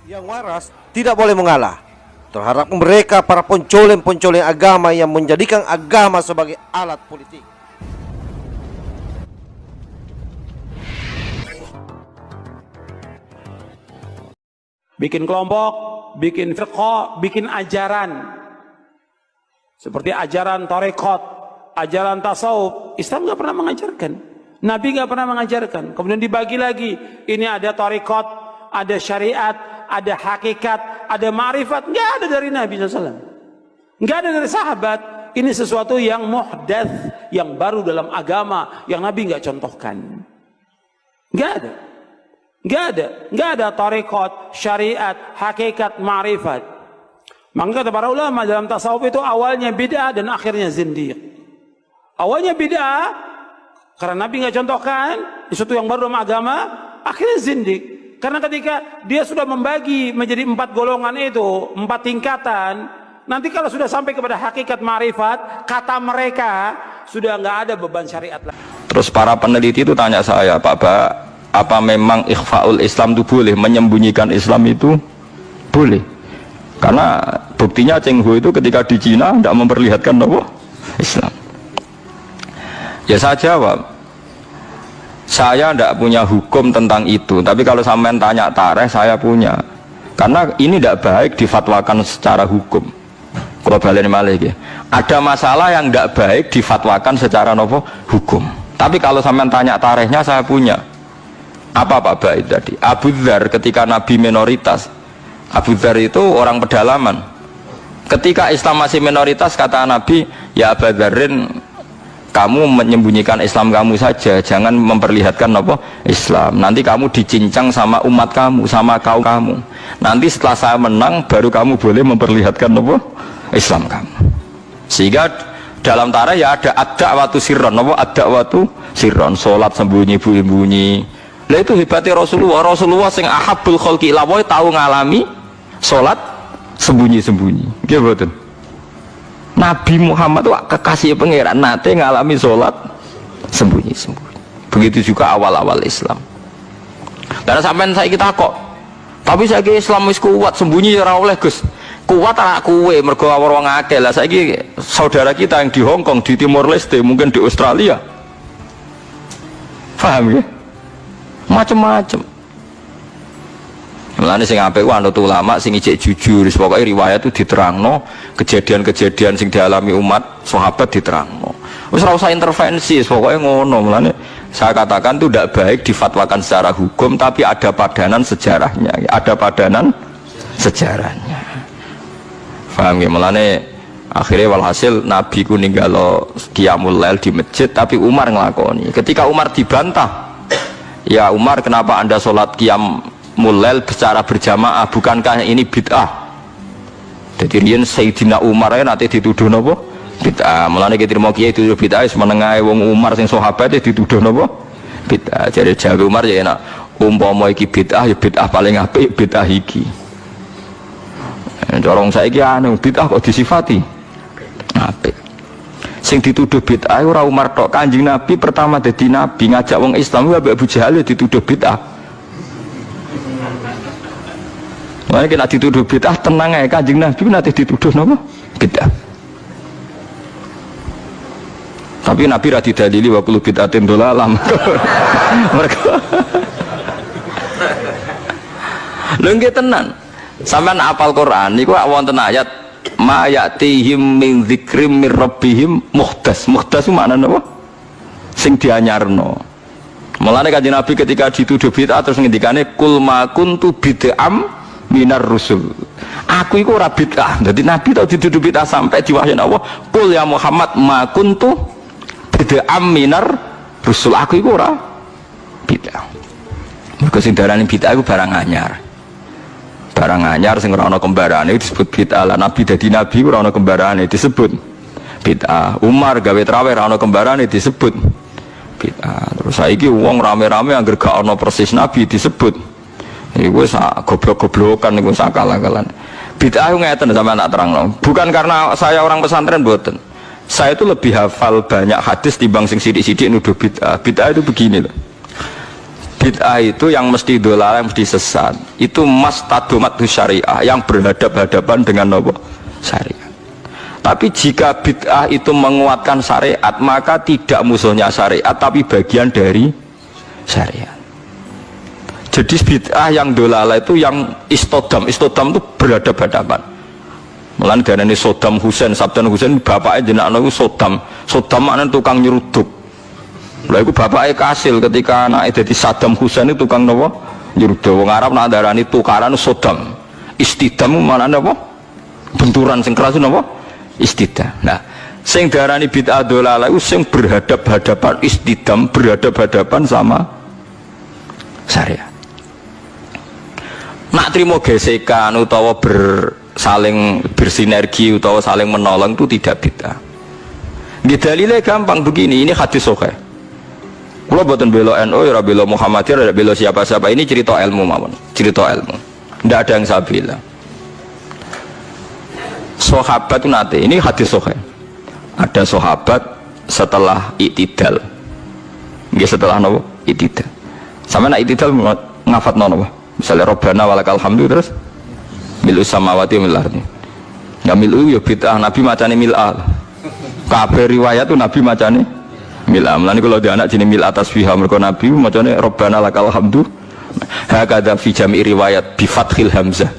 Yang waras tidak boleh mengalah terhadap mereka para pencoleng-pencoleng agama yang menjadikan agama sebagai alat politik. Bikin kelompok, bikin firqah, bikin ajaran. Seperti ajaran tarekat, ajaran tasawuf. Islam nggak pernah mengajarkan. Nabi nggak pernah mengajarkan. Kemudian dibagi lagi. Ini ada tarekat, ada syariat, ada hakikat, ada ma'rifat. Nggak ada dari Nabi SAW. Nggak ada dari sahabat. Ini sesuatu yang muhdats, yang baru dalam agama, yang Nabi nggak contohkan. Nggak ada. Nggak ada tarekat, syariat, hakikat, ma'rifat. Maka kata para ulama dalam tasawuf itu awalnya bid'ah dan akhirnya zindiq. Awalnya bid'ah karena Nabi nggak contohkan, sesuatu yang baru dalam agama, akhirnya zindiq. Karena ketika dia sudah membagi menjadi 4 golongan itu, 4 tingkatan, nanti kalau sudah sampai kepada hakikat ma'rifat, kata mereka sudah nggak ada beban syariat lagi. Terus para peneliti itu tanya saya, Pak Ba, apa memang ikhfaul Islam itu boleh, menyembunyikan Islam itu boleh? Karena buktinya Cheng Ho itu ketika di Cina tidak memperlihatkan apa? Islam. Ya saya jawab, saya tidak punya hukum tentang itu, tapi kalau sampean tanya tarikh saya punya. Karena ini tidak baik difatwakan secara hukum. Kalau balik malih, ada masalah yang tidak baik difatwakan secara apa? Hukum. Tapi kalau sampean tanya tarikhnya saya punya. Apa Pak Baik tadi? Abu Dzar ketika Nabi minoritas, Abu Dzar itu orang pedalaman. Ketika Islam masih minoritas, kata Nabi, ya Abu Dzarin, kamu menyembunyikan Islam kamu saja, jangan memperlihatkan apa Islam. Nanti kamu dicincang sama umat kamu, sama kaum kamu. Nanti setelah saya menang, baru kamu boleh memperlihatkan apa Islam kamu. Sehingga dalam tarikh ya ada ad-da'watu sirron, apa ad-da'watu sirron, sholat sembunyi-sembunyi. Lah itu hebatnya Rasulullah. Rasulullah sing ahabbul khalqi ila wa tahu ngalami salat sembunyi-sembunyi. Nggih mboten? Nabi Muhammad itu kekasih pangeran nate ngalami salat sembunyi-sembunyi. Begitu juga awal-awal Islam. Dan sampean saiki takok, tapi saiki Islam wis kuat, sembunyi ora oleh, Gus. Kuat anak kuwe mergo wong akeh. Lah saiki saudara kita yang di Hong Kong, di Timor Leste, mungkin di Australia. Paham ya? Macem-macem. Mulane sing apik ku anut ulama sing ijek jujur, pokoke riwayat itu diterangno, kejadian-kejadian sing dialami umat sahabat diterangno. Wis ora usah intervensi, pokoke ngono. Mulane saya katakan itu tidak baik difatwakan secara hukum, tapi ada padanan sejarahnya, ada padanan sejarahnya. Paham ya? Mulane akhirnya walhasil Nabi ku ninggalo qiyamul lail di masjid, tapi Umar nglakoni. Ketika Umar dibantah, ya Umar, kenapa anda sholat qiyam mulail secara berjamaah, bukankah ini bid'ah? Jadi riyen Sayyidina Umar ya nanti dituduh napa? Bid'ah. Mulane kita terima kiai dituduh bid'ah semenengahe wong Umar sing sahabat dituduh napa? Bid'ah. Jadi jawab Umar ya enak, umpama iki bid'ah ya bid'ah paling apik bid'ah iki. Dorong saiki anu bid'ah kok disifati apik. Sing dituduh bid'ah ora Umar tok, Kanjeng Nabi pertama dadi nabi ngajak wong Islam wae Abu Jahal dituduh bid'ah. Mane kena dituduh bid'ah tenang ae, Kanjeng Nabi nate dituduh napa? Bid'ah. Tapi Nabi ra didalili wa kullu bid'atin dhalalah. Mergo lho nggih tenan. Sampeyan apal Quran niku wonten ayat ma ya'tihim min dzikrim mir rabbihim muhdas. Muhdas itu maknane apa? Sing dianyarno. Mulane Kanjeng Nabi ketika dituduh bid'ah terus ngendikane kul ma kuntu bid'am minar rusul. Aku iku ora bid'ah. Dadi Nabi tau dituduh bid'ah sampai diwahyani Allah, kul ya Muhammad ma kuntu bid'am minar rusul. Aku iku ora bid'ah. Mergo sing darani bid'ah iku barang anyar. Barang anyar sing ora ana kembarane disebut bid'ah. Lah Nabi dadi nabi ora ana kembarane disebut bid'ah. Umar gawe traweh ora ana kembarane disebut bid'ah. Terus saiki wong rame-rame anggere gak ana persis nabi disebut iku wis goblok-goblokan niku sakal-akalan. Bid'ah ngeten sampeyan tak terangno. Bukan karena saya orang pesantren mboten. Saya itu lebih hafal banyak hadis timbang sing sidik-sidik nuduh bid'ah. Bid'ah itu begini loh. bid'ah itu yang mesti dolal, yang mesti sesat. Itu mastadomat syariah, yang berhadap-hadapan dengan apa? Syariat. Tapi jika bid'ah itu menguatkan syariat, maka tidak musuhnya syariat, tapi bagian dari syariat. Jadi bid'ah yang dolala itu yang istodam itu berhadap-hadapan. Mulane darane Saddam Hussein, Saddam Hussein bapaknya jenakno iku Saddam. Saddam maknane tukang nyeruduk. Lha iku bapaknya kasil ketika anake dadi Saddam Hussein itu tukang napa? Nyeruduk. Wong Arab nak darani tukaran Saddam. Istidam maknane apa? Benturan sing keras napa? Istidam. Nah, sing darani bid'ah dolala iku sing berhadap-hadapan istidam, berhadap-hadapan sama syariat. Nak trimo gesekan utawa saling bersinergi utawa saling menolong itu tidak bid'ah. Dalilnya gampang begini, ini hadis sahih. Kalau buatan belo NU, ya belo Muhammadiyah, ya belo siapa-siapa, ini cerita ilmu mawon, cerita ilmu. Tidak ada yang saya bilang. Sahabat itu nanti, ini hadis sahih. Ada sahabat setelah i'tidal. Nggih setelah nopo? I'tidal. Sama nak i'tidal ngafat nopo? Misalnya Rabbana walakal hamdu terus milu samawati mil ardi. Ya milu ya bid'ah, Nabi macane mil'al. Kabeh riwayat tuh Nabi macane mil'al. Mulane kalau dia anak jenenge mil'at tasbihah mergo Nabi macane Rabbana lakal hamdu. Hakadha fi jami' riwayat bi fathil hamzah.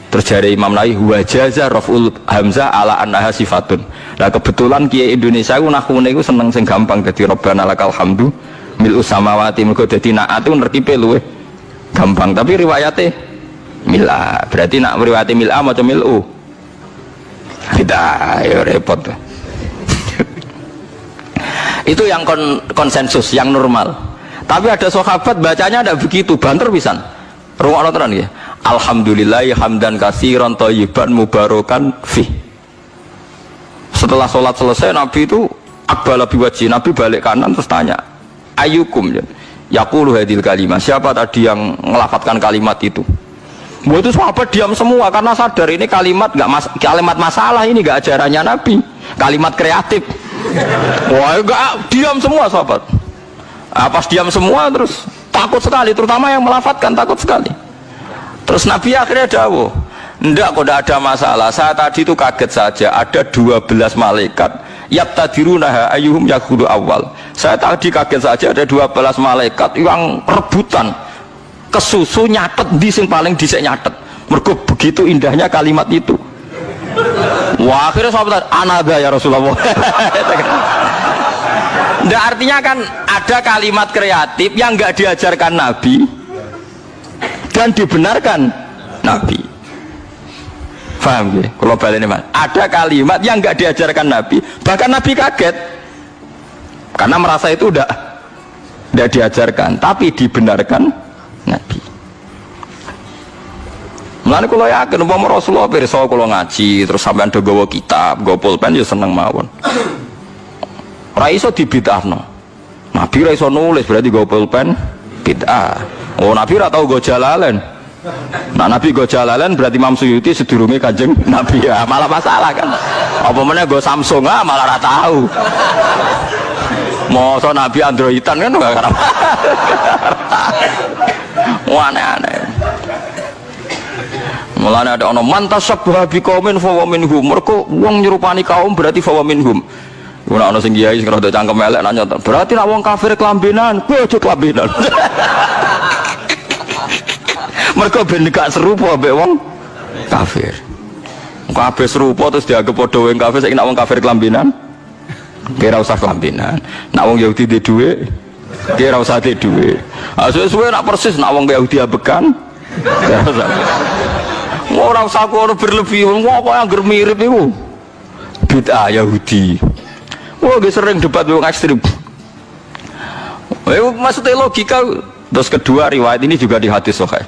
Terus dari Imam Nawawi wajaza raf'ul hamzah ala annaha sifatun. Nah kebetulan Kiai Indonesia ku nahune ku seneng sing gampang dadi Rabbana lakal hamdu milu samawati mergo dadi naat ku nerkipe luweh gampang, tapi riwayatnya mil'a, berarti nak riwayatnya mil'a macam mil'u kita ya repot. Itu yang konsensus, yang normal. Tapi ada sahabat bacanya ada begitu, banter pisan. Rungokno tenan ya. Alhamdulillah hamdan katsiran thayyiban mubarakan fi. Setelah sholat selesai Nabi itu aqbala biwajhi, Nabi balik kanan terus tanya, ayyukum yaqulu hadil kalimah, siapa tadi yang ngelafatkan kalimat itu? Itu sahabat diam semua karena sadar ini kalimat kalimat masalah, ini enggak ajarannya Nabi, kalimat kreatif. Wah, enggak, diam semua sahabat. Pas diam semua terus takut sekali, terutama yang melafatkan takut sekali. Terus Nabi akhirnya dawuh, enggak, kok enggak ada masalah, saya tadi itu kaget saja, ada 12 malaikat yabtadirunaha ayyuhum yakhulu awal. Saya tadi kaget saja ada 12 malaikat yang rebutan kesusu nyatet di sing paling dhisik nyatet. Mergo begitu indahnya kalimat itu. Wah, akhirnya sahabat anada ya Rasulullah. Nggak, artinya kan ada kalimat kreatif yang nggak diajarkan Nabi dan dibenarkan Nabi. Paham ya? Kalau balik ini mas, ada kalimat yang nggak diajarkan Nabi, bahkan Nabi kaget karena merasa itu udah diajarkan, tapi dibenarkan Nabi. Mulane kalau yakin umpama Rasulullah pirsa kalau ngaji terus sampean do gawa kitab, gawa pulpen ya seneng mawon. Ora iso dibid'ahno. Nabi ora iso nulis berarti gawa pulpen bid'ah. Oh, Nabi ora tau gawa jalalain. Nah, Nabi go jalalan berarti Imam Suyuti sedurunge Kanjeng Nabi, ya malah masalah kan. Apa meneh go Samsung malah ora tahu. Masa Nabi Androidan kan enggak karep. Aneh-aneh. Mulane ada ono mantasabbaha biqaumin fa wa minhum. Mergo wong nyerupani kaum berarti fa wa minhum. Ora ono sing kiai sing rada cangkem elek nanya, berarti nek wong kafir kelambenan, kowe aja kelambenan. Mereka ben gak serupa mbek wong kafir. Kabeh serupa terus dianggap padha wong kafir, saiki nek wong kafir kelambinan, kira usah kelambinan. Nek wong Yahudi di dhuwit, kira usah di dhuwit. Suwe-suwe nek persis nek wong Yahudi abekan, kira usah. Ora usah kono berlebih, wong apa yang mirip iku. Bid'ah Yahudi. Wah, sering debat wong ekstrem. Maksudnya logika. Terus kedua, riwayat ini juga di hadis sahih.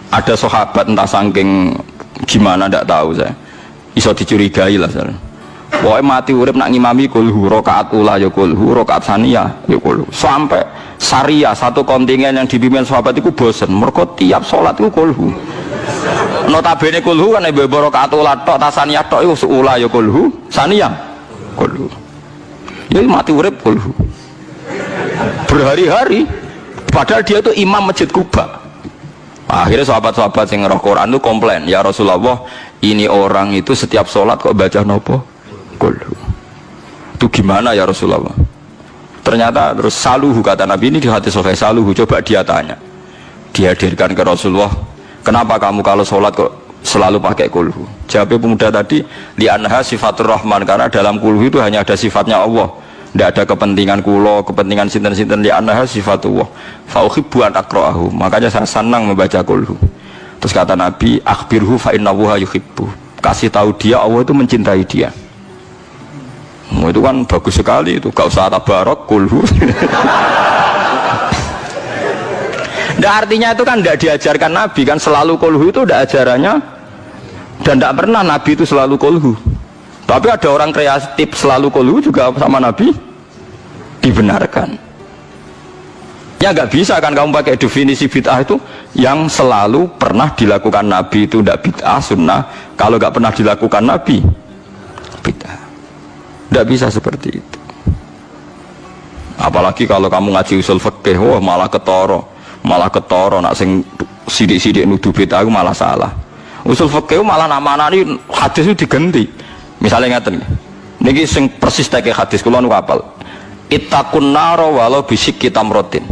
Ada sahabat entah saking gimana ndak tahu saya, iso dicurigai lah saya. Pokoknya mati urip nak ngimami kulhu, rakaat ula ya kulhu, rakaat saniyah ya kulhu. Sampai syariah satu kontingen yang dipimpin sahabat itu bosen, mereka tiap sholat itu kulhu. Notabene kulhu kan ibu rakaat ula tok, tasaniyah tok itu ula ya kulhu, saniyah kulhu. Jadi mati urip kulhu. Berhari-hari padahal dia itu imam Masjid Kuba. Akhirnya sahabat-sahabat yang ngeroh Quran itu komplain, ya Rasulullah, ini orang itu setiap sholat kok baca nopo kulhu. Itu gimana ya Rasulullah? Ternyata terus saluhu, kata Nabi ini di hadis sahih, saluhu, coba dia tanya, dihadirkan ke Rasulullah, kenapa kamu kalau sholat kok selalu pakai kulhu? Jawabnya pemuda tadi, li'anha sifatur rahman, karena dalam kulhu itu hanya ada sifatnya Allah, tidak ada kepentingan kulo, kepentingan sinten-sinten, li'anha sifatullah fa uhibbu an aqra'ahu, makanya saya senang membaca kulhu. Terus kata Nabi, akhbirhu fa innallaha yuhibbu, kasih tahu dia Allah itu mencintai dia. Itu kan bagus sekali, itu gak usah tabarok kulhu. Nah, artinya itu kan tidak diajarkan Nabi kan, selalu kulhu itu tidak ajarannya, dan tidak pernah Nabi itu selalu kulhu. Tapi ada orang kreatif selalu kulhu juga sama Nabi dibenarkan. Ya nggak bisa kan kamu pakai definisi bid'ah itu yang selalu pernah dilakukan Nabi itu tidak bid'ah sunnah, kalau nggak pernah dilakukan Nabi bid'ah. Tidak bisa seperti itu. Apalagi kalau kamu ngaji usul fikih, wah malah ketoro nak sing sidik-sidik nuduh bid'ah itu malah salah. Usul fikih malah nama-nama ini hadis itu diganti. Misalnya ngaten niki sing persis teke hadis kula nu apal. Ittaqun nar walau bisyikki tamratin.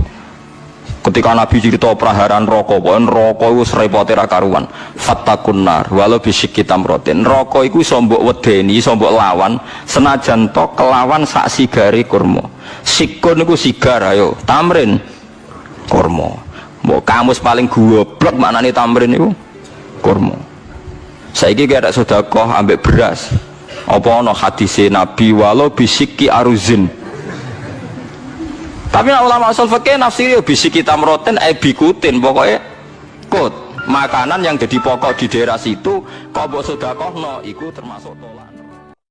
Ketika Nabi cerita praharan rokok, pokoknya rokok itu serepote ra karuan. Fattaqun nar walau bisyikki tamratin. Rokok iku iso mbok wedeni, iso mbok lawan senajan to kelawan sak sigare kurma. Sikun niku sigar ayo, tamrin kurma. Mbok kamus paling goblok maknane tamrin niku kurma. Saiki gak ada sedekah ambek beras. Apa ana hadise Nabi walau bisyikki aruzin. Tapi ulama usul fikih nafsiri bisyikki tamroten bikutin, pokoknya kut makanan yang jadi pokok di daerah situ kok mbok sedekahno iku termasuk tolak.